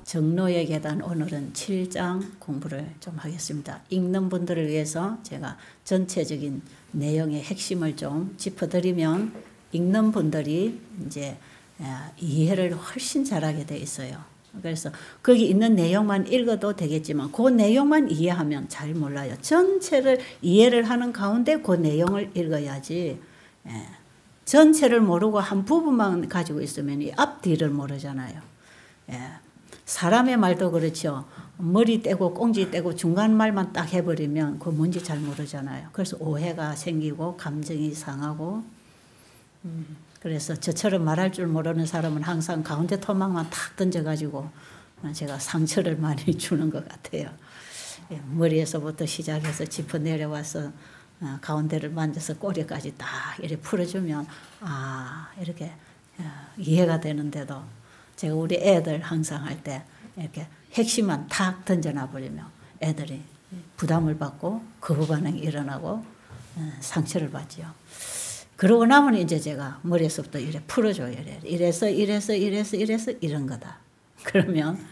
정로의 계단 오늘은 7장 공부를 좀 하겠습니다. 읽는 분들을 위해서 제가 전체적인 내용의 핵심을 좀 짚어드리면 읽는 분들이 이제 이해를 훨씬 잘하게 돼 있어요. 그래서 거기 있는 내용만 읽어도 되겠지만 그 내용만 이해하면 잘 몰라요. 전체를 이해를 하는 가운데 그 내용을 읽어야지. 전체를 모르고 한 부분만 가지고 있으면 이 앞뒤를 모르잖아요. 사람의 말도 그렇죠. 머리 떼고 꽁지 떼고 중간 말만 딱 해버리면 그거 뭔지 잘 모르잖아요. 그래서 오해가 생기고 감정이 상하고 그래서 저처럼 말할 줄 모르는 사람은 항상 가운데 토막만 탁 던져가지고 제가 상처를 많이 주는 것 같아요. 머리에서부터 시작해서 짚어 내려와서 가운데를 만져서 꼬리까지 딱 이렇게 풀어주면 이렇게 이해가 되는데도 제가 우리 애들 항상 할 때 이렇게 핵심만 탁 던져놔 버리면 애들이 부담을 받고 거부 반응이 일어나고 상처를 받죠. 그러고 나면 이제 제가 머리에서부터 이래 풀어줘요. 이래서 이런 거다. 그러면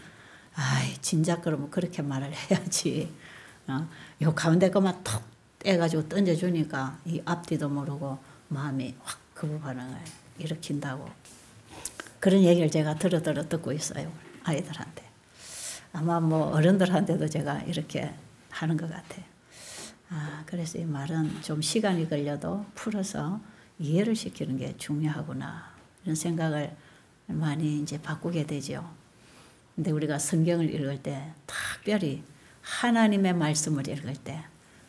진작 그러면 그렇게 말을 해야지. 요 가운데 거만 톡 떼가지고 던져주니까 이 앞뒤도 모르고 마음이 확 거부 반응을 일으킨다고. 그런 얘기를 제가 듣고 있어요. 아이들한테. 아마 뭐 어른들한테도 제가 이렇게 하는 것 같아요. 그래서 이 말은 좀 시간이 걸려도 풀어서 이해를 시키는 게 중요하구나. 이런 생각을 많이 이제 바꾸게 되죠. 근데 우리가 성경을 읽을 때 특별히 하나님의 말씀을 읽을 때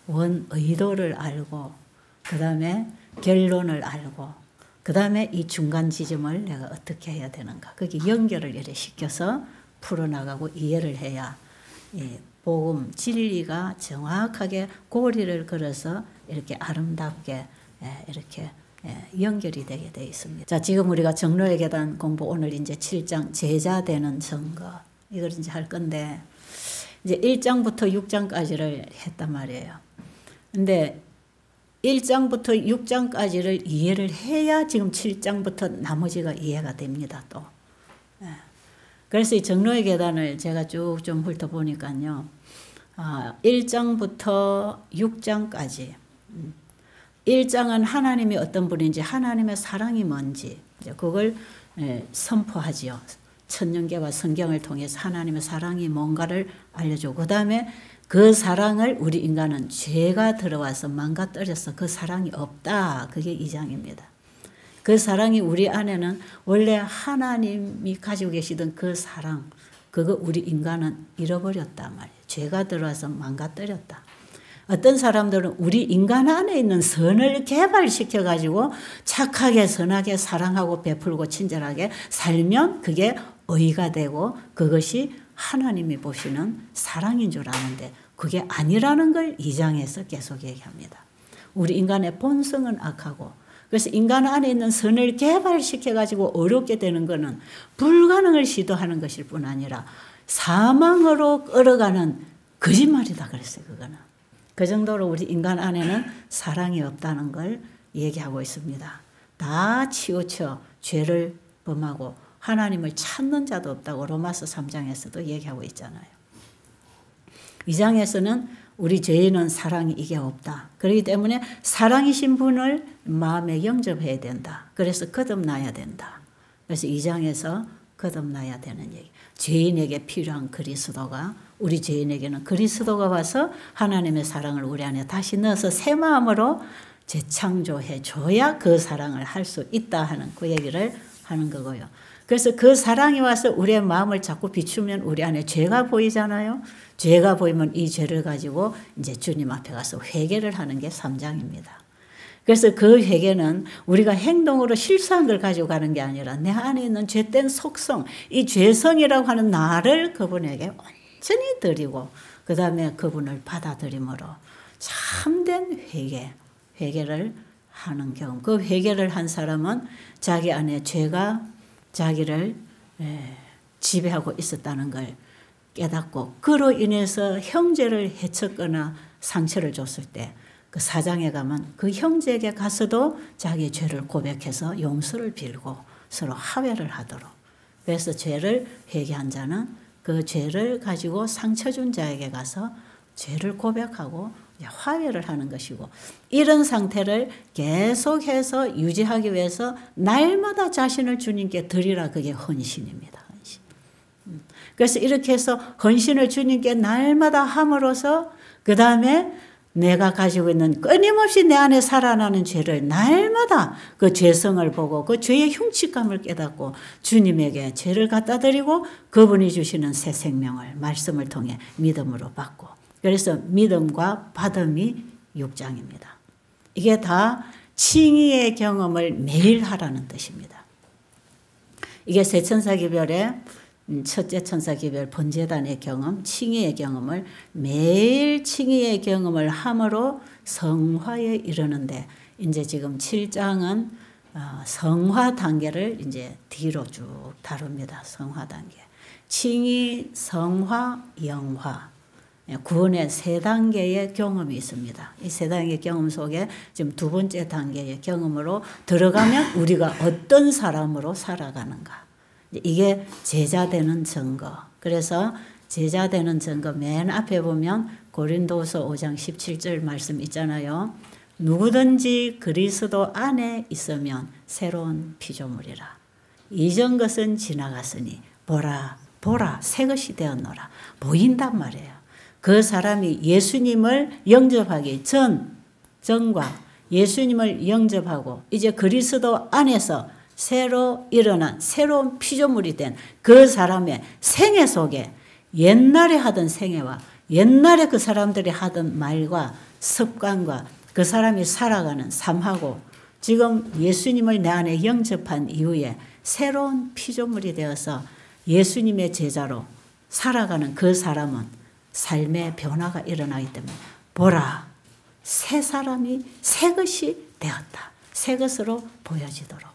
원 의도를 알고 그 다음에 결론을 알고 그 다음에 이 중간 지점을 내가 어떻게 해야 되는가. 거기 연결을 이렇게 시켜서 풀어나가고 이해를 해야 복음, 진리가 정확하게 고리를 걸어서 이렇게 아름답게 이렇게 연결이 되게 되어 있습니다. 자, 지금 우리가 정로의 계단 공부 오늘 이제 7장 제자 되는 증거 이걸 이제 할 건데 이제 1장부터 6장까지를 했단 말이에요. 근데 1장부터 6장까지를 이해를 해야 지금 7장부터 나머지가 이해가 됩니다. 또. 그래서 이 정로의 계단을 제가 쭉 좀 훑어보니까요. 1장부터 6장까지 1장은 하나님이 어떤 분인지 하나님의 사랑이 뭔지 이제 그걸 선포하지요. 천년계와 성경을 통해서 하나님의 사랑이 뭔가를 알려주고 그 다음에 그 사랑을 우리 인간은 죄가 들어와서 망가뜨려서 그 사랑이 없다. 그게 2장입니다. 그 사랑이 우리 안에는 원래 하나님이 가지고 계시던 그 사랑 그거 우리 인간은 잃어버렸단 말이에요. 죄가 들어와서 망가뜨렸다. 어떤 사람들은 우리 인간 안에 있는 선을 개발시켜 가지고 착하게 선하게 사랑하고 베풀고 친절하게 살면 그게 의가 되고 그것이 하나님이 보시는 사랑인 줄 아는데 그게 아니라는 걸 2장에서 계속 얘기합니다. 우리 인간의 본성은 악하고 그래서 인간 안에 있는 선을 개발시켜 가지고 어렵게 되는 것은 불가능을 시도하는 것일 뿐 아니라 사망으로 끌어가는 거짓말이다 그랬어요. 그거는. 그 정도로 우리 인간 안에는 사랑이 없다는 걸 얘기하고 있습니다. 다 치우쳐 죄를 범하고 하나님을 찾는 자도 없다고 로마서 3장에서도 얘기하고 있잖아요. 2장에서는 우리 죄인은 사랑이 이게 없다. 그렇기 때문에 사랑이신 분을 마음에 영접해야 된다. 그래서 거듭나야 된다. 그래서 2장에서 거듭나야 되는 얘기. 죄인에게 필요한 그리스도가 우리 죄인에게는 그리스도가 와서 하나님의 사랑을 우리 안에 다시 넣어서 새 마음으로 재창조해 줘야 그 사랑을 할 수 있다 하는 그 얘기를 하는 거고요. 그래서 그 사랑이 와서 우리의 마음을 자꾸 비추면 우리 안에 죄가 보이잖아요. 죄가 보이면 이 죄를 가지고 이제 주님 앞에 가서 회개를 하는 게 3장입니다. 그래서 그 회개는 우리가 행동으로 실수한 걸 가지고 가는 게 아니라 내 안에 있는 죄된 속성, 이 죄성이라고 하는 나를 그분에게 온전히 드리고 그 다음에 그분을 받아들임으로 참된 회개를 하는 경험. 그 회개를 한 사람은 자기 안에 죄가 자기를 지배하고 있었다는 걸 깨닫고 그로 인해서 형제를 해쳤거나 상처를 줬을 때 그 4장에 가면 그 형제에게 가서도 자기의 죄를 고백해서 용서를 빌고 서로 화해를 하도록. 그래서 죄를 회개한 자는 그 죄를 가지고 상처 준 자에게 가서 죄를 고백하고 화해를 하는 것이고, 이런 상태를 계속해서 유지하기 위해서 날마다 자신을 주님께 드리라. 그게 헌신입니다. 헌신. 그래서 이렇게 해서 헌신을 주님께 날마다 함으로써 그 다음에 내가 가지고 있는 끊임없이 내 안에 살아나는 죄를 날마다 그 죄성을 보고 그 죄의 흉측감을 깨닫고 주님에게 죄를 갖다 드리고 그분이 주시는 새 생명을 말씀을 통해 믿음으로 받고, 그래서 믿음과 받음이 6장입니다. 이게 다 칭의의 경험을 매일 하라는 뜻입니다. 이게 새 천사기별의 첫째 천사기별 번제단의 경험, 칭의의 경험을 매일 칭의의 경험을 함으로 성화에 이르는데, 이제 지금 7장은 성화 단계를 이제 뒤로 쭉 다룹니다. 성화 단계. 칭의, 성화, 영화. 구원의 세 단계의 경험이 있습니다. 이 세 단계의 경험 속에 지금 두 번째 단계의 경험으로 들어가면 우리가 어떤 사람으로 살아가는가. 이게 제자 되는 증거. 그래서 제자 되는 증거 맨 앞에 보면 고린도서 5장 17절 말씀 있잖아요. 누구든지 그리스도 안에 있으면 새로운 피조물이라. 이전 것은 지나갔으니 보라 보라 새 것이 되었노라. 보인단 말이에요. 그 사람이 예수님을 영접하기 전과 예수님을 영접하고 이제 그리스도 안에서 새로 일어난 새로운 피조물이 된 그 사람의 생애 속에 옛날에 하던 생애와 옛날에 그 사람들이 하던 말과 습관과 그 사람이 살아가는 삶하고 지금 예수님을 내 안에 영접한 이후에 새로운 피조물이 되어서 예수님의 제자로 살아가는 그 사람은 삶의 변화가 일어나기 때문에 보라 새 사람이 새 것이 되었다. 새 것으로 보여지도록.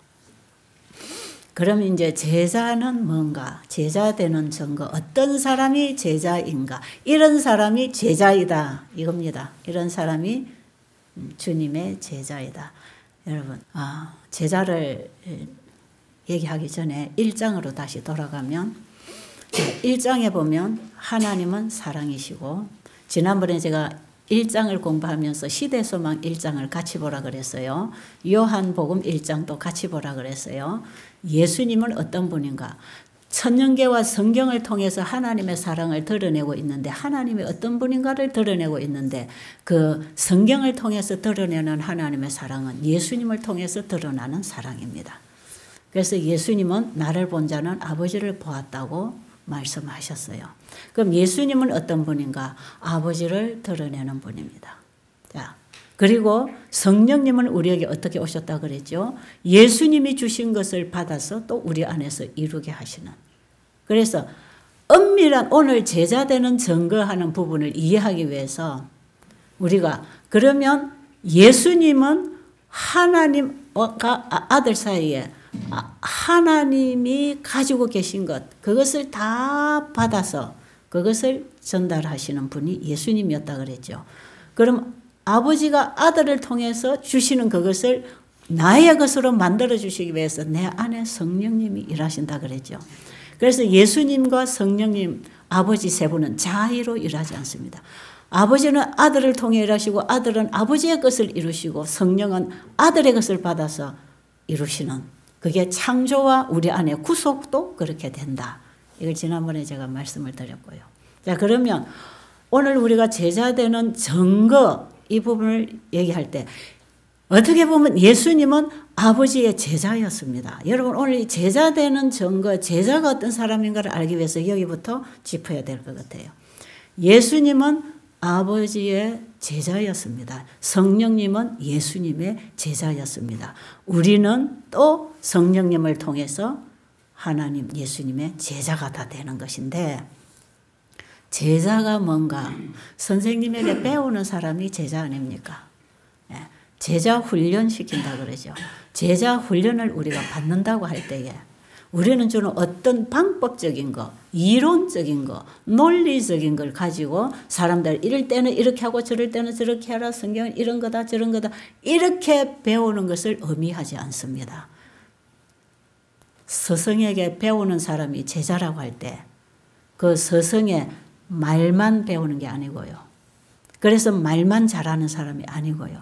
그럼 이제 제자는 뭔가? 제자 되는 증거. 어떤 사람이 제자인가? 이런 사람이 제자이다. 이겁니다. 이런 사람이 주님의 제자이다. 여러분, 제자를 얘기하기 전에 1장으로 다시 돌아가면 1장에 보면 하나님은 사랑이시고, 지난번에 제가 1장을 공부하면서 시대소망 1장을 같이 보라 그랬어요. 요한복음 1장도 같이 보라 그랬어요. 예수님은 어떤 분인가? 천년계와 성경을 통해서 하나님의 사랑을 드러내고 있는데, 하나님이 어떤 분인가를 드러내고 있는데, 그 성경을 통해서 드러내는 하나님의 사랑은 예수님을 통해서 드러나는 사랑입니다. 그래서 예수님은 나를 본 자는 아버지를 보았다고 말씀하셨어요. 그럼 예수님은 어떤 분인가? 아버지를 드러내는 분입니다. 자, 그리고 성령님은 우리에게 어떻게 오셨다고 그랬죠? 예수님이 주신 것을 받아서 또 우리 안에서 이루게 하시는. 그래서 엄밀한 오늘 제자 되는 증거하는 부분을 이해하기 위해서 우리가 그러면 예수님은 하나님과 아들 사이에 하나님이 가지고 계신 것, 그것을 다 받아서 그것을 전달하시는 분이 예수님이었다 그랬죠. 그럼 아버지가 아들을 통해서 주시는 그것을 나의 것으로 만들어 주시기 위해서 내 안에 성령님이 일하신다 그랬죠. 그래서 예수님과 성령님, 아버지 세 분은 자의로 일하지 않습니다. 아버지는 아들을 통해 일하시고 아들은 아버지의 것을 이루시고 성령은 아들의 것을 받아서 이루시는, 그게 창조와 우리 안에 구속도 그렇게 된다. 이걸 지난번에 제가 말씀을 드렸고요. 자, 그러면 오늘 우리가 제자 되는 증거 이 부분을 얘기할 때 어떻게 보면 예수님은 아버지의 제자였습니다. 여러분 오늘 이 제자 되는 증거, 제자가 어떤 사람인가를 알기 위해서 여기부터 짚어야 될 것 같아요. 예수님은 아버지의 제자였습니다. 성령님은 예수님의 제자였습니다. 우리는 또 성령님을 통해서 하나님 예수님의 제자가 다 되는 것인데, 제자가 뭔가? 선생님에게 배우는 사람이 제자 아닙니까? 제자 훈련 시킨다 그러죠. 제자 훈련을 우리가 받는다고 할 때에 우리는 주는 어떤 방법적인 거, 이론적인 거, 논리적인 걸 가지고 사람들 이럴 때는 이렇게 하고 저럴 때는 저렇게 하라, 성경은 이런 거다 저런 거다 이렇게 배우는 것을 의미하지 않습니다. 스승에게 배우는 사람이 제자라고 할 때 그 서성에 말만 배우는 게 아니고요. 그래서 말만 잘하는 사람이 아니고요.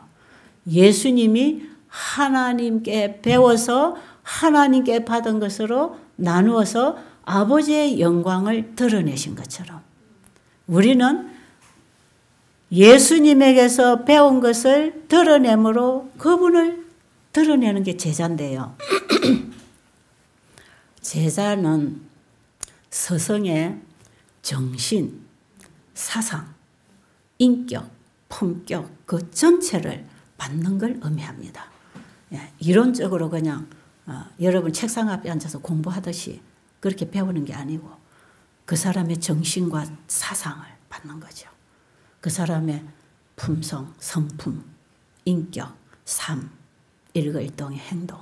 예수님이 하나님께 배워서 하나님께 받은 것으로 나누어서 아버지의 영광을 드러내신 것처럼 우리는 예수님에게서 배운 것을 드러내므로 그분을 드러내는 게 제자인데요. 제자는 서성의 정신, 사상, 인격, 품격 그 전체를 받는 걸 의미합니다. 이론적으로 그냥 여러분 책상 앞에 앉아서 공부하듯이 그렇게 배우는 게 아니고 그 사람의 정신과 사상을 받는 거죠. 그 사람의 품성, 성품, 인격, 삶, 일거일동의 행동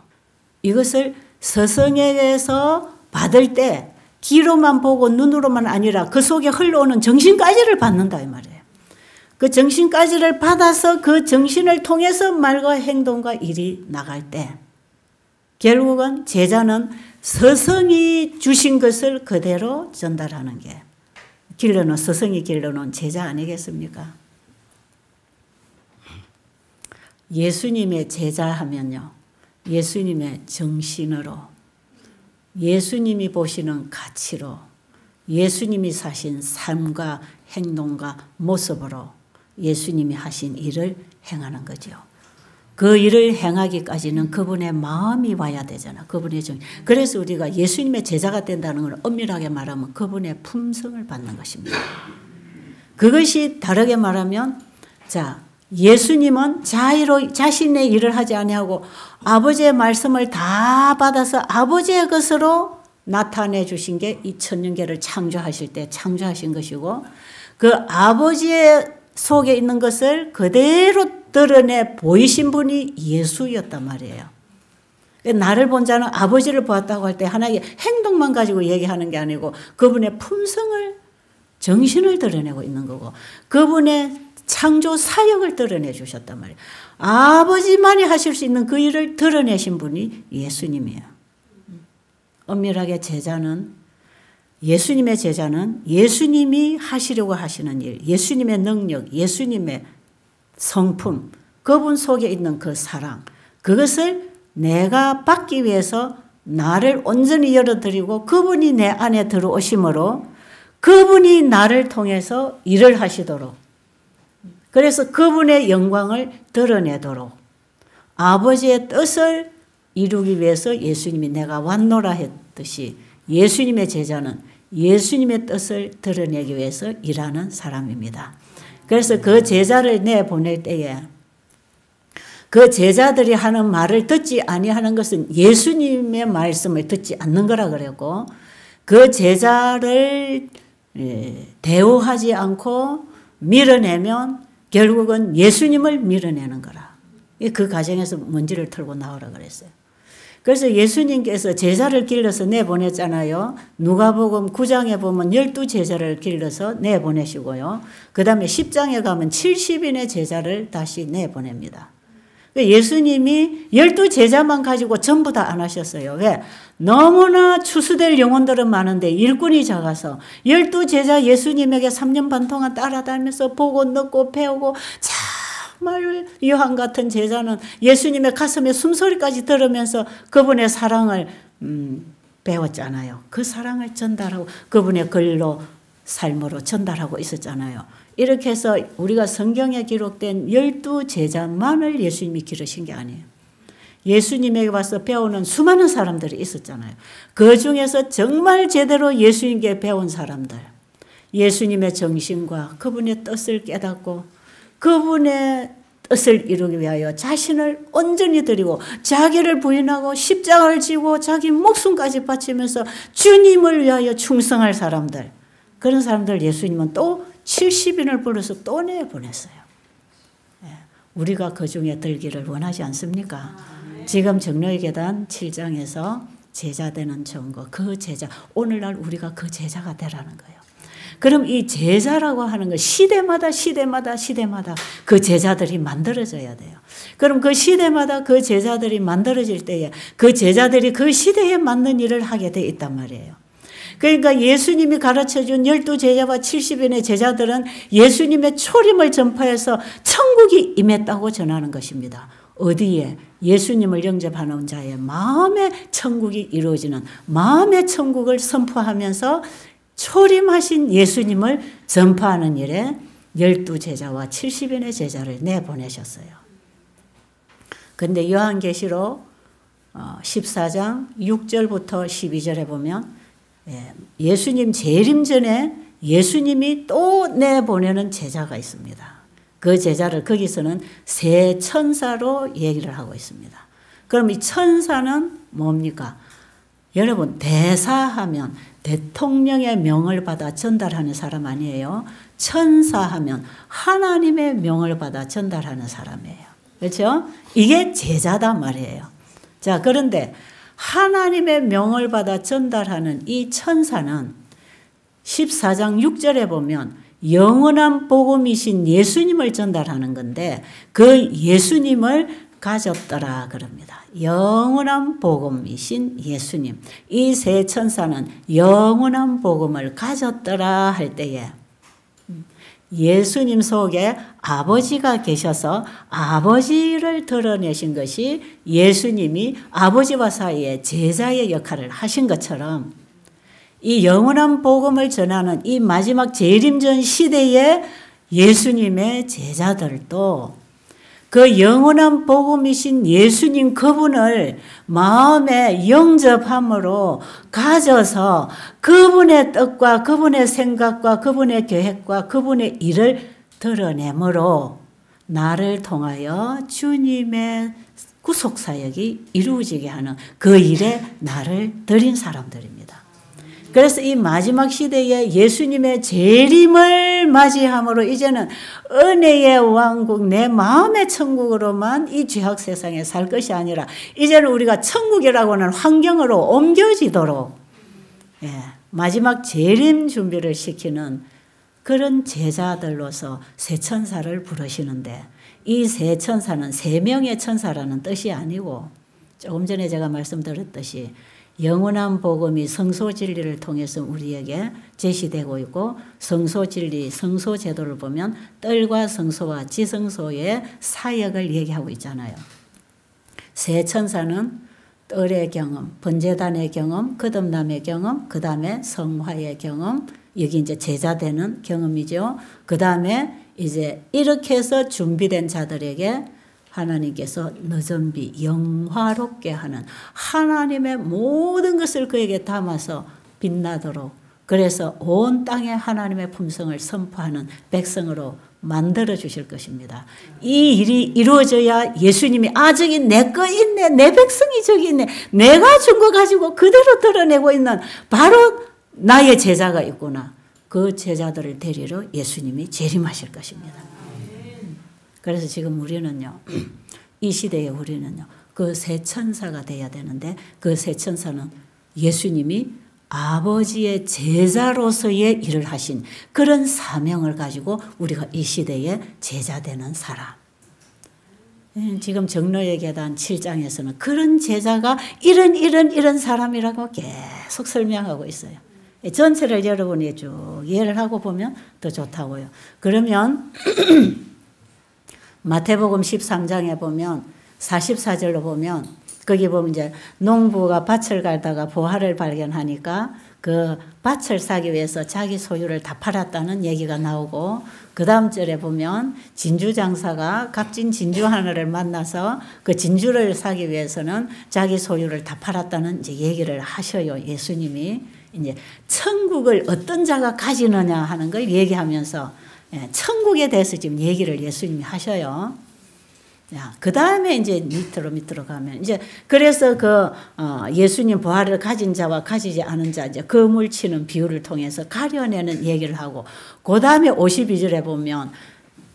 이것을 서성에게서 받을 때 귀로만 보고 눈으로만 아니라 그 속에 흘러오는 정신까지를 받는다 이 말이에요. 그 정신까지를 받아서 그 정신을 통해서 말과 행동과 일이 나갈 때 결국은 제자는 서성이 주신 것을 그대로 전달하는 게 길러놓은 서성이 길러놓은 제자 아니겠습니까? 예수님의 제자 하면요. 예수님의 정신으로 예수님이 보시는 가치로 예수님이 사신 삶과 행동과 모습으로 예수님이 하신 일을 행하는 거죠. 그 일을 행하기까지는 그분의 마음이 와야 되잖아. 그분의 정신. 그래서 우리가 예수님의 제자가 된다는 걸 엄밀하게 말하면 그분의 품성을 받는 것입니다. 그것이 다르게 말하면 자 예수님은 자신의 일을 하지 아니하고 아버지의 말씀을 다 받아서 아버지의 것으로 나타내 주신 게 이 천년계를 창조하실 때 창조하신 것이고 그 아버지의 속에 있는 것을 그대로 드러내 보이신 분이 예수였단 말이에요. 나를 본 자는 아버지를 보았다고 할 때 하나의 행동만 가지고 얘기하는 게 아니고 그분의 품성을 정신을 드러내고 있는 거고 그분의 창조 사역을 드러내 주셨단 말이에요. 아버지만이 하실 수 있는 그 일을 드러내신 분이 예수님이에요. 엄밀하게 제자는 예수님의 제자는 예수님이 하시려고 하시는 일, 예수님의 능력, 예수님의 성품, 그분 속에 있는 그 사랑, 그것을 내가 받기 위해서 나를 온전히 열어드리고 그분이 내 안에 들어오심으로 그분이 나를 통해서 일을 하시도록 그래서 그분의 영광을 드러내도록 아버지의 뜻을 이루기 위해서 예수님이 내가 왔노라 했듯이 예수님의 제자는 예수님의 뜻을 드러내기 위해서 일하는 사람입니다. 그래서 그 제자를 내보낼 때에 그 제자들이 하는 말을 듣지 아니하는 것은 예수님의 말씀을 듣지 않는 거라 그랬고 그 제자를 대우하지 않고 밀어내면 결국은 예수님을 밀어내는 거라. 그 과정에서 먼지를 털고 나오라 그랬어요. 그래서 예수님께서 제자를 길러서 내보냈잖아요. 누가복음 9장에 보면 12제자를 길러서 내보내시고요. 그 다음에 10장에 가면 70인의 제자를 다시 내보냅니다. 예수님이 12제자만 가지고 전부 다 안 하셨어요. 왜? 너무나 추수될 영혼들은 많은데 일꾼이 작아서 12제자 예수님에게 3년 반 동안 따라다니면서 보고 넣고 배우고 정말 요한 같은 제자는 예수님의 가슴에 숨소리까지 들으면서 그분의 사랑을 배웠잖아요. 그 사랑을 전달하고 그분의 글로 삶으로 전달하고 있었잖아요. 이렇게 해서 우리가 성경에 기록된 12제자만을 예수님이 기르신 게 아니에요. 예수님에게 와서 배우는 수많은 사람들이 있었잖아요. 그 중에서 정말 제대로 예수님께 배운 사람들, 예수님의 정신과 그분의 뜻을 깨닫고 그분의 뜻을 이루기 위하여 자신을 온전히 드리고 자기를 부인하고 십자가를 지고 자기 목숨까지 바치면서 주님을 위하여 충성할 사람들, 그런 사람들 예수님은 또 70인을 불러서 또 내보냈어요. 우리가 그 중에 들기를 원하지 않습니까? 지금 정로의 계단 7장에서 제자 되는 정거, 그 제자, 오늘날 우리가 그 제자가 되라는 거예요. 그럼 이 제자라고 하는 건 시대마다 그 제자들이 만들어져야 돼요. 그럼 그 시대마다 그 제자들이 만들어질 때에 그 제자들이 그 시대에 맞는 일을 하게 돼 있단 말이에요. 그러니까 예수님이 가르쳐준 12제자와 70인의 제자들은 예수님의 초림을 전파해서 천국이 임했다고 전하는 것입니다. 어디에? 예수님을 영접하는 자의 마음의 천국이 이루어지는 마음의 천국을 선포하면서 초림하신 예수님을 전파하는 일에 12제자와 70인의 제자를 내보내셨어요. 그런데 요한계시록 14장 6절부터 12절에 보면 예수님 재림 전에 예수님이 또 내보내는 제자가 있습니다. 그 제자를 거기서는 세 천사로 얘기를 하고 있습니다. 그럼 이 천사는 뭡니까? 여러분, 대사하면 대통령의 명을 받아 전달하는 사람 아니에요. 천사하면 하나님의 명을 받아 전달하는 사람이에요. 그렇죠? 이게 제자단 말이에요. 자, 그런데 하나님의 명을 받아 전달하는 이 천사는 14장 6절에 보면 영원한 복음이신 예수님을 전달하는 건데 그 예수님을 가졌더라 그럽니다. 영원한 복음이신 예수님. 이 세 천사는 영원한 복음을 가졌더라 할 때에 예수님 속에 아버지가 계셔서 아버지를 드러내신 것이 예수님이 아버지와 사이에 제자의 역할을 하신 것처럼 이 영원한 복음을 전하는 이 마지막 재림전 시대에 예수님의 제자들도 그 영원한 복음이신 예수님 그분을 마음에 영접함으로 가져서 그분의 뜻과 그분의 생각과 그분의 계획과 그분의 일을 드러내므로 나를 통하여 주님의 구속사역이 이루어지게 하는 그 일에 나를 드린 사람들입니다. 그래서 이 마지막 시대에 예수님의 재림을 맞이함으로 이제는 은혜의 왕국 내 마음의 천국으로만 이 죄악 세상에 살 것이 아니라 이제는 우리가 천국이라고 하는 환경으로 옮겨지도록 마지막 재림 준비를 시키는 그런 제자들로서 세 천사를 부르시는데 이 세 천사는 세 명의 천사라는 뜻이 아니고 조금 전에 제가 말씀드렸듯이 영원한 복음이 성소진리를 통해서 우리에게 제시되고 있고 성소진리, 성소제도를 보면 뜰과 성소와 지성소의 사역을 얘기하고 있잖아요. 세 천사는 뜰의 경험, 번제단의 경험, 거듭남의 경험, 그 다음에 성화의 경험, 여기 이제 제자되는 경험이죠. 그 다음에 이제 이렇게 해서 준비된 자들에게 하나님께서 너전비 영화롭게 하는 하나님의 모든 것을 그에게 담아서 빛나도록 그래서 온 땅에 하나님의 품성을 선포하는 백성으로 만들어 주실 것입니다. 이 일이 이루어져야 예수님이 저기 내 거 있네, 내 백성이 저기 있네, 내가 준 거 가지고 그대로 드러내고 있는 바로 나의 제자가 있구나. 그 제자들을 데리러 예수님이 재림하실 것입니다. 그래서 지금 우리는요, 이 시대에 우리는요, 그 세 천사가 돼야 되는데 그 세 천사는 예수님이 아버지의 제자로서의 일을 하신 그런 사명을 가지고 우리가 이 시대에 제자되는 사람. 지금 정로의 계단 7장에서는 그런 제자가 이런 사람이라고 계속 설명하고 있어요. 전체를 여러분이 쭉 이해를 하고 보면 더 좋다고요. 그러면 마태복음 13장에 보면 44절로 보면 거기 보면 이제 농부가 밭을 갈다가 보화를 발견하니까 그 밭을 사기 위해서 자기 소유를 다 팔았다는 얘기가 나오고 그 다음 절에 보면 진주 장사가 값진 진주 하나를 만나서 그 진주를 사기 위해서는 자기 소유를 다 팔았다는 이제 얘기를 하셔요. 예수님이 이제 천국을 어떤 자가 가지느냐 하는 걸 얘기하면서 천국에 대해서 지금 얘기를 예수님이 하셔요. 그 다음에 이제 밑으로 가면 이제 그래서 예수님 보화를 가진 자와 가지지 않은 자 이제 금을 치는 비유를 통해서 가려내는 얘기를 하고 그 다음에 52절에 보면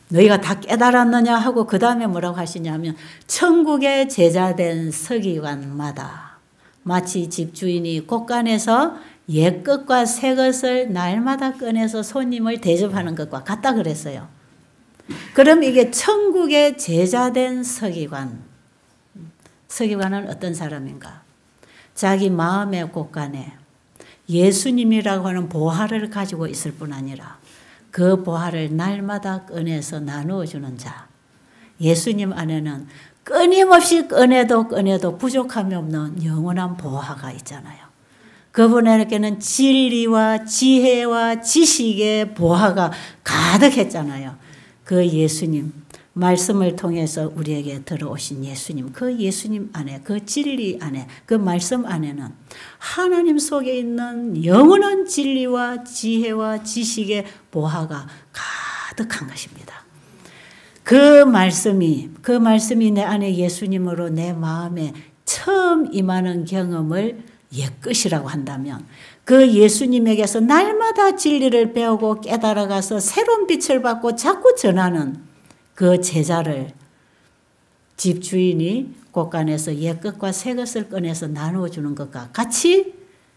너희가 다 깨달았느냐 하고 그 다음에 뭐라고 하시냐면 천국의 제자된 서기관마다 마치 집주인이 곳간에서 옛것과 새것을 날마다 꺼내서 손님을 대접하는 것과 같다 그랬어요. 그럼 이게 천국의 제자된 서기관. 서기관은 어떤 사람인가? 자기 마음의 곳간에 예수님이라고 하는 보화를 가지고 있을 뿐 아니라 그 보화를 날마다 꺼내서 나누어 주는 자. 예수님 안에는 끊임없이 꺼내도 부족함이 없는 영원한 보화가 있잖아요. 그분에게는 진리와 지혜와 지식의 보화가 가득했잖아요. 그 예수님, 말씀을 통해서 우리에게 들어오신 예수님, 그 예수님 안에, 그 진리 안에, 그 말씀 안에는 하나님 속에 있는 영원한 진리와 지혜와 지식의 보화가 가득한 것입니다. 그 말씀이 내 안에 예수님으로 내 마음에 처음 임하는 경험을 옛것이라고 한다면 그 예수님에게서 날마다 진리를 배우고 깨달아가서 새로운 빛을 받고 자꾸 전하는 그 제자를 집주인이 곳간에서 옛것과 새것을 꺼내서 나누어 주는 것과 같이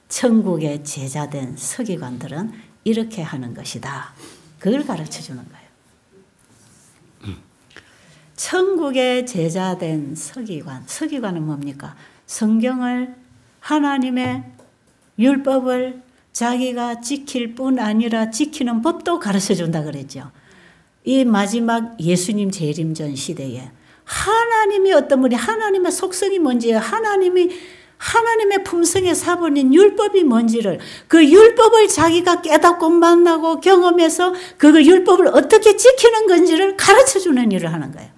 천국의 제자된 서기관들은 이렇게 하는 것이다. 그걸 가르쳐 주는 거예요. 천국의 제자된 서기관은 뭡니까? 성경을 하나님의 율법을 자기가 지킬 뿐 아니라 지키는 법도 가르쳐 준다 그랬죠. 이 마지막 예수님 재림전 시대에 하나님이 어떤 분이 하나님의 속성이 뭔지요. 하나님의 품성의 사본인 율법이 뭔지를 그 율법을 자기가 깨닫고 만나고 경험해서 그 율법을 어떻게 지키는 건지를 가르쳐 주는 일을 하는 거예요.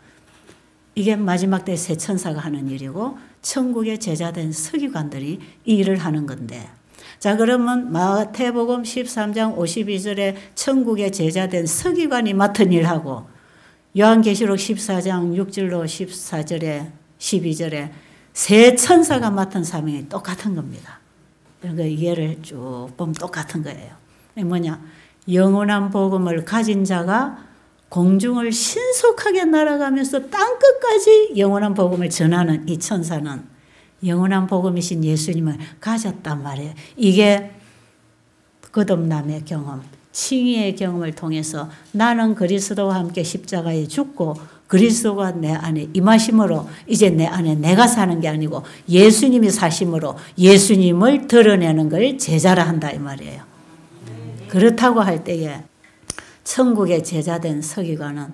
이게 마지막 때 새 천사가 하는 일이고 천국의 제자된 서기관들이 이 일을 하는 건데 자 그러면 마태복음 13장 52절에 천국의 제자된 서기관이 맡은 일하고 요한계시록 14장 6절로 14절에 12절에 새 천사가 맡은 사명이 똑같은 겁니다. 그러니까 이해를 쭉 보면 똑같은 거예요. 뭐냐? 영원한 복음을 가진 자가 공중을 신속하게 날아가면서 땅끝까지 영원한 복음을 전하는 이 천사는 영원한 복음이신 예수님을 가졌단 말이에요. 이게 거듭남의 경험, 칭의의 경험을 통해서 나는 그리스도와 함께 십자가에 죽고 그리스도가 내 안에 임하심으로 이제 내 안에 내가 사는 게 아니고 예수님이 사심으로 예수님을 드러내는 걸 제자라 한다 이 말이에요. 그렇다고 할 때에 천국의 제자된 서기관은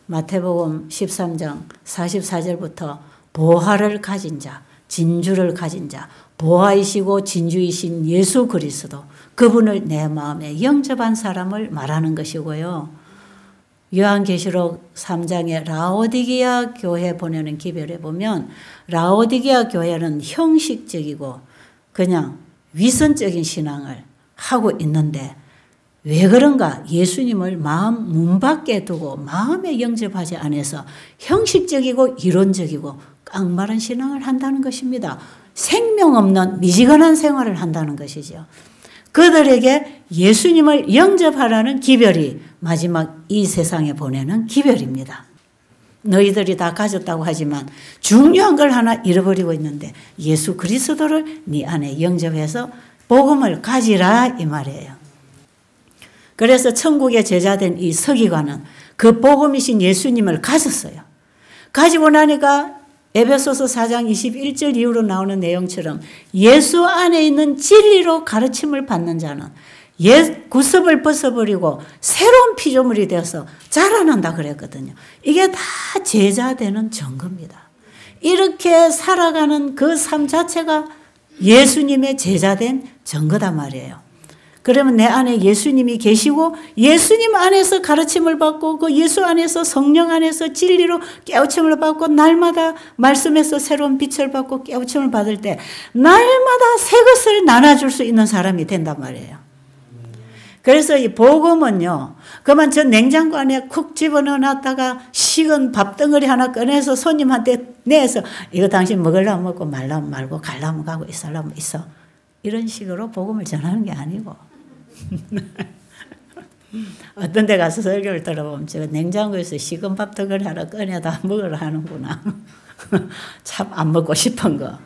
마태복음 13장 44절부터 보화를 가진 자, 진주를 가진 자, 보화이시고 진주이신 예수 그리스도 그분을 내 마음에 영접한 사람을 말하는 것이고요. 요한계시록 3장에 라오디게아 교회 보내는 기별에 보면 라오디게아 교회는 형식적이고 그냥 위선적인 신앙을 하고 있는데 왜 그런가? 예수님을 마음 문 밖에 두고 마음에 영접하지 않아서 형식적이고 이론적이고 깡마른 신앙을 한다는 것입니다. 생명 없는 미지근한 생활을 한다는 것이죠. 그들에게 예수님을 영접하라는 기별이 마지막 이 세상에 보내는 기별입니다. 너희들이 다 가졌다고 하지만 중요한 걸 하나 잃어버리고 있는데 예수 그리스도를 네 안에 영접해서 복음을 가지라 이 말이에요. 그래서 천국의 제자된 이 서기관은 그 복음이신 예수님을 가졌어요. 가지고 나니까 에베소서 4장 21절 이후로 나오는 내용처럼 예수 안에 있는 진리로 가르침을 받는 자는 옛 구습을 벗어버리고 새로운 피조물이 되어서 자라난다 그랬거든요. 이게 다 제자 되는 증거입니다. 이렇게 살아가는 그 삶 자체가 예수님의 제자된 증거단 말이에요. 그러면 내 안에 예수님이 계시고 예수님 안에서 가르침을 받고 그 예수 안에서 성령 안에서 진리로 깨우침을 받고 날마다 말씀에서 새로운 빛을 받고 깨우침을 받을 때 날마다 새 것을 나눠줄 수 있는 사람이 된단 말이에요. 그래서 이 복음은요. 그만 저 냉장고 안에 쿡 집어넣어놨다가 식은 밥덩어리 하나 꺼내서 손님한테 내서 이거 당신 먹으려면 먹고 말라면 말고 가려면 가고 있으려면 있어. 이런 식으로 복음을 전하는 게 아니고 어떤 데 가서 설교를 들어보면 저 냉장고에서 식은 밥덩어리 하나 꺼내다 먹으라 하는구나. 참 안 먹고 싶은 거.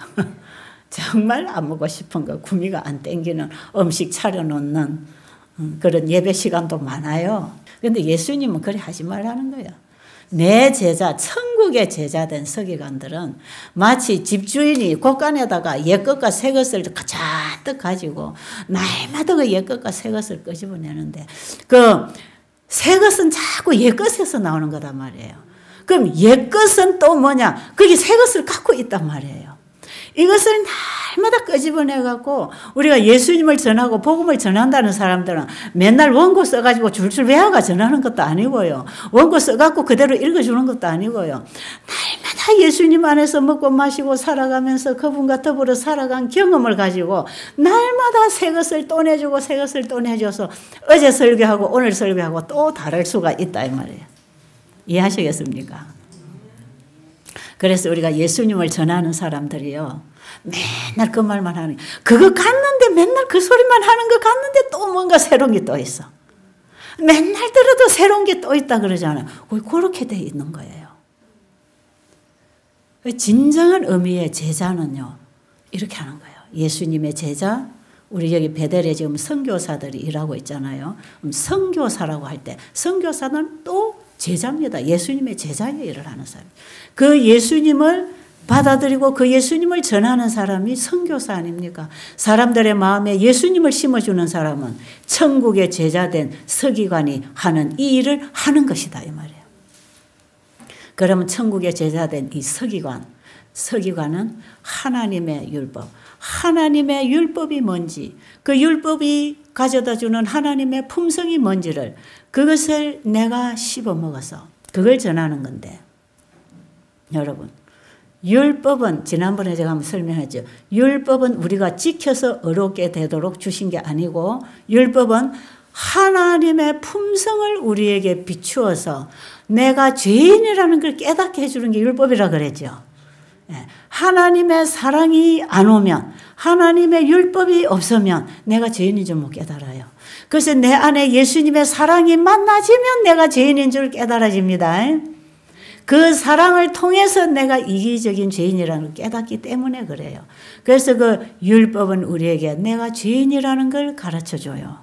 정말 안 먹고 싶은 거. 구미가 안 땡기는 음식 차려놓는 그런 예배 시간도 많아요. 그런데 예수님은 그래 하지 말라는 거예요. 내 제자, 천국의 제자된 서기관들은 마치 집주인이 곳간에다가 옛것과 새것을 가자뜩 가지고 날마다 그 옛것과 새것을 끄집어내는데 그 새것은 자꾸 옛것에서 나오는 거단 말이에요. 그럼 옛것은 또 뭐냐? 그게 새것을 갖고 있단 말이에요. 이것을 날마다 끄집어내갖고 우리가 예수님을 전하고 복음을 전한다는 사람들은 맨날 원고 써가지고 줄줄 외워가 전하는 것도 아니고요. 원고 써갖고 그대로 읽어주는 것도 아니고요. 날마다 예수님 안에서 먹고 마시고 살아가면서 그분과 더불어 살아간 경험을 가지고 날마다 새 것을 또 내주고 새 것을 또 내줘서 어제 설교하고 오늘 설교하고 또 다를 수가 있다 이 말이에요. 이해하시겠습니까? 그래서 우리가 예수님을 전하는 사람들이요. 맨날 그 말만 하는 그거 같는데 맨날 그 소리만 하는 거 같는데 또 뭔가 새로운 게 또 있어. 맨날 들어도 새로운 게 또 있다 그러잖아요. 그렇게 돼 있는 거예요. 진정한 의미의 제자는요. 이렇게 하는 거예요. 예수님의 제자, 우리 여기 베델에 지금 선교사들이 일하고 있잖아요. 선교사라고 할 때 선교사는 또 제자입니다. 예수님의 제자의 일을 하는 사람. 그 예수님을 받아들이고 그 예수님을 전하는 사람이 선교사 아닙니까? 사람들의 마음에 예수님을 심어주는 사람은 천국의 제자된 서기관이 하는 이 일을 하는 것이다 이 말이에요. 그러면 천국의 제자된 이 서기관은 하나님의 율법, 하나님의 율법이 뭔지, 그 율법이 가져다주는 하나님의 품성이 뭔지를 그것을 내가 씹어먹어서 그걸 전하는 건데 여러분 율법은 지난번에 제가 한번 설명했죠. 율법은 우리가 지켜서 의롭게 되도록 주신 게 아니고 율법은 하나님의 품성을 우리에게 비추어서 내가 죄인이라는 걸 깨닫게 해주는 게 율법이라 그랬죠. 하나님의 사랑이 안 오면 하나님의 율법이 없으면 내가 죄인인 줄 못 깨달아요. 그래서 내 안에 예수님의 사랑이 만나지면 내가 죄인인 줄 깨달아집니다. 그 사랑을 통해서 내가 이기적인 죄인이라는 걸 깨닫기 때문에 그래요. 그래서 그 율법은 우리에게 내가 죄인이라는 걸 가르쳐줘요.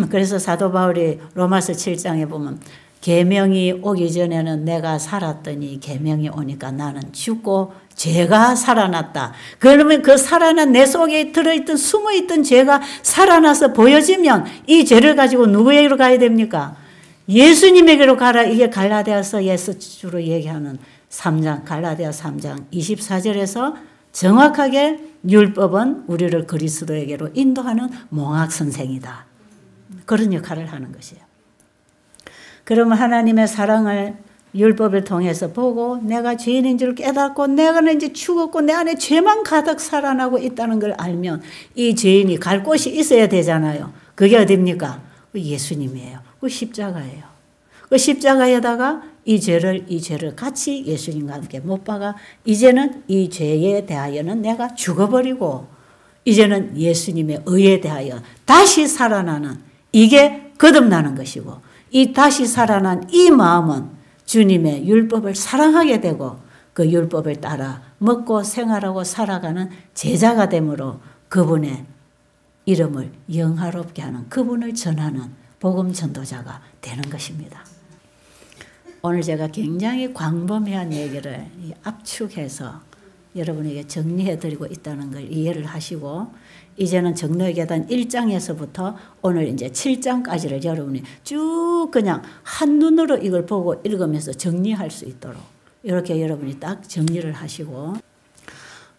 그래서 사도 바울이 로마서 7장에 보면 계명이 오기 전에는 내가 살았더니 계명이 오니까 나는 죽고 죄가 살아났다. 그러면 그 살아난 내 속에 들어있던 숨어있던 죄가 살아나서 보여지면 이 죄를 가지고 누구에게로 가야 됩니까? 예수님에게로 가라. 이게 갈라디아서 예수주로 얘기하는 3장 갈라디아 3장 24절에서 정확하게 율법은 우리를 그리스도에게로 인도하는 몽학 선생이다. 그런 역할을 하는 것이에요. 그러면 하나님의 사랑을 율법을 통해서 보고 내가 죄인인 줄 깨닫고 내가 이제 죽었고 내 안에 죄만 가득 살아나고 있다는 걸 알면 이 죄인이 갈 곳이 있어야 되잖아요. 그게 어딥니까? 예수님이에요. 그 십자가예요. 그 십자가에다가 이 죄를 같이 예수님과 함께 못 박아 이제는 이 죄에 대하여는 내가 죽어버리고 이제는 예수님의 의에 대하여 다시 살아나는 이게 거듭나는 것이고 이 다시 살아난 이 마음은 주님의 율법을 사랑하게 되고 그 율법을 따라 먹고 생활하고 살아가는 제자가 되므로 그분의 이름을 영화롭게 하는 그분을 전하는 복음 전도자가 되는 것입니다. 오늘 제가 굉장히 광범위한 얘기를 압축해서 여러분에게 정리해드리고 있다는 걸 이해를 하시고 이제는 정로의 계단 1장에서부터 오늘 이제 7장까지를 여러분이 쭉 그냥 한눈으로 이걸 보고 읽으면서 정리할 수 있도록 이렇게 여러분이 딱 정리를 하시고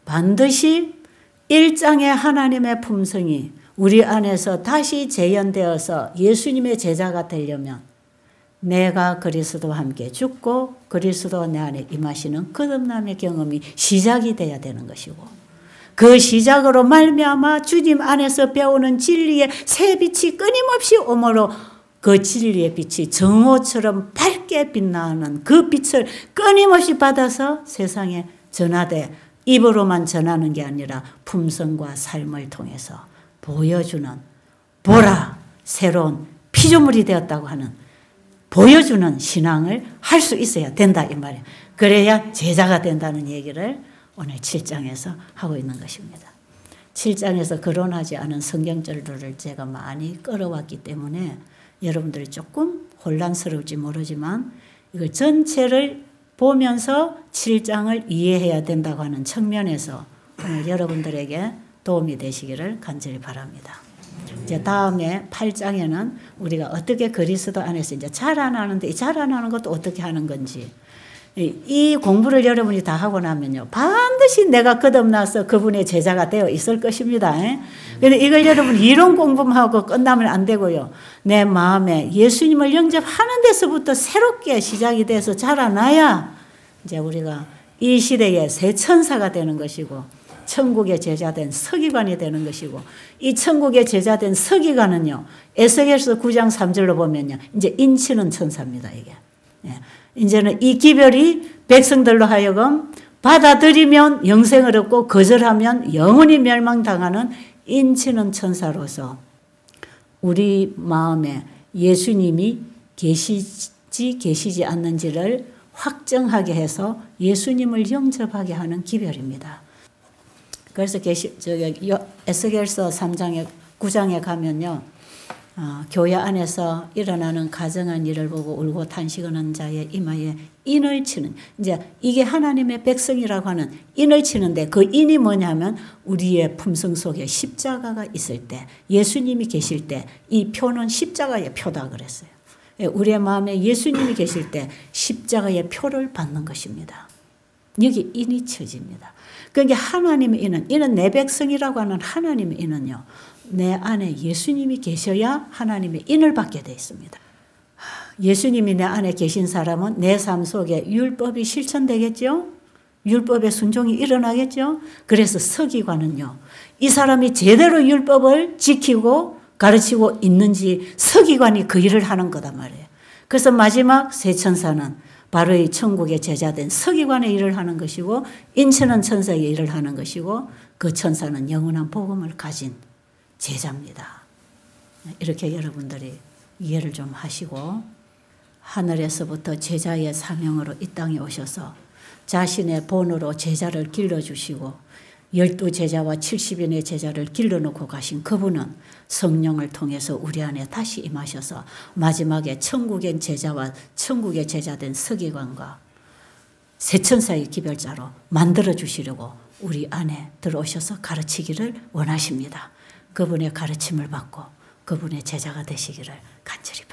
반드시 1장의 하나님의 품성이 우리 안에서 다시 재현되어서 예수님의 제자가 되려면 내가 그리스도와 함께 죽고 그리스도가 내 안에 임하시는 거듭남의 경험이 시작이 돼야 되는 것이고 그 시작으로 말미암아 주님 안에서 배우는 진리의 새 빛이 끊임없이 오므로 그 진리의 빛이 정오처럼 밝게 빛나는 그 빛을 끊임없이 받아서 세상에 전하되 입으로만 전하는 게 아니라 품성과 삶을 통해서 보여주는 보라 새로운 피조물이 되었다고 하는 보여주는 신앙을 할 수 있어야 된다 이 말이에요. 그래야 제자가 된다는 얘기를 오늘 7장에서 하고 있는 것입니다. 7장에서 거론하지 않은 성경절들을 제가 많이 끌어왔기 때문에 여러분들이 조금 혼란스러울지 모르지만 이걸 전체를 보면서 7장을 이해해야 된다고 하는 측면에서 오늘 여러분들에게 도움이 되시기를 간절히 바랍니다. 이제 다음에 8장에는 우리가 어떻게 그리스도 안에서 이제 자라나는데 이 자라나는 것도 어떻게 하는 건지 이 공부를 여러분이 다 하고 나면요 반드시 내가 거듭나서 그분의 제자가 되어 있을 것입니다. 그런데 이걸 여러분 이론 공부만 하고 끝나면 안 되고요. 내 마음에 예수님을 영접하는 데서부터 새롭게 시작이 돼서 자라나야 이제 우리가 이 시대의 새 천사가 되는 것이고 천국의 제자된 서기관이 되는 것이고 이 천국의 제자된 서기관은요 에스겔서 9장 3절로 보면요 이제 인치는 천사입니다. 이게 이제는 이 기별이 백성들로 하여금 받아들이면 영생을 얻고 거절하면 영원히 멸망당하는 인치는 천사로서 우리 마음에 예수님이 계시지 계시지 않는지를 확정하게 해서 예수님을 영접하게 하는 기별입니다. 그래서 에스겔서 3장에 9장에 가면요. 교회 안에서 일어나는 가정한 일을 보고 울고 탄식하는 자의 이마에 인을 치는 이제 이게 하나님의 백성이라고 하는 인을 치는데 그 인이 뭐냐면 우리의 품성 속에 십자가가 있을 때 예수님이 계실 때 이 표는 십자가의 표다 그랬어요. 우리의 마음에 예수님이 계실 때 십자가의 표를 받는 것입니다. 여기 인이 쳐집니다. 그러니까 하나님의 인은 내 백성이라고 하는 하나님의 인은요. 내 안에 예수님이 계셔야 하나님의 인을 받게 되어 있습니다. 예수님이 내 안에 계신 사람은 내 삶 속에 율법이 실천되겠죠? 율법의 순종이 일어나겠죠? 그래서 서기관은요. 이 사람이 제대로 율법을 지키고 가르치고 있는지 서기관이 그 일을 하는 거단 말이에요. 그래서 마지막 새 천사는 바로 이 천국의 제자된 서기관의 일을 하는 것이고 인치는 천사의 일을 하는 것이고 그 천사는 영원한 복음을 가진 제자입니다. 이렇게 여러분들이 이해를 좀 하시고 하늘에서부터 제자의 사명으로 이 땅에 오셔서 자신의 본으로 제자를 길러주시고 12제자와 70인의 제자를 길러놓고 가신 그분은 성령을 통해서 우리 안에 다시 임하셔서 마지막에 천국의 제자와 천국의 제자된 서기관과 새천사의 기별자로 만들어주시려고 우리 안에 들어오셔서 가르치기를 원하십니다. 그분의 가르침을 받고 그분의 제자가 되시기를 간절히 바랍니다.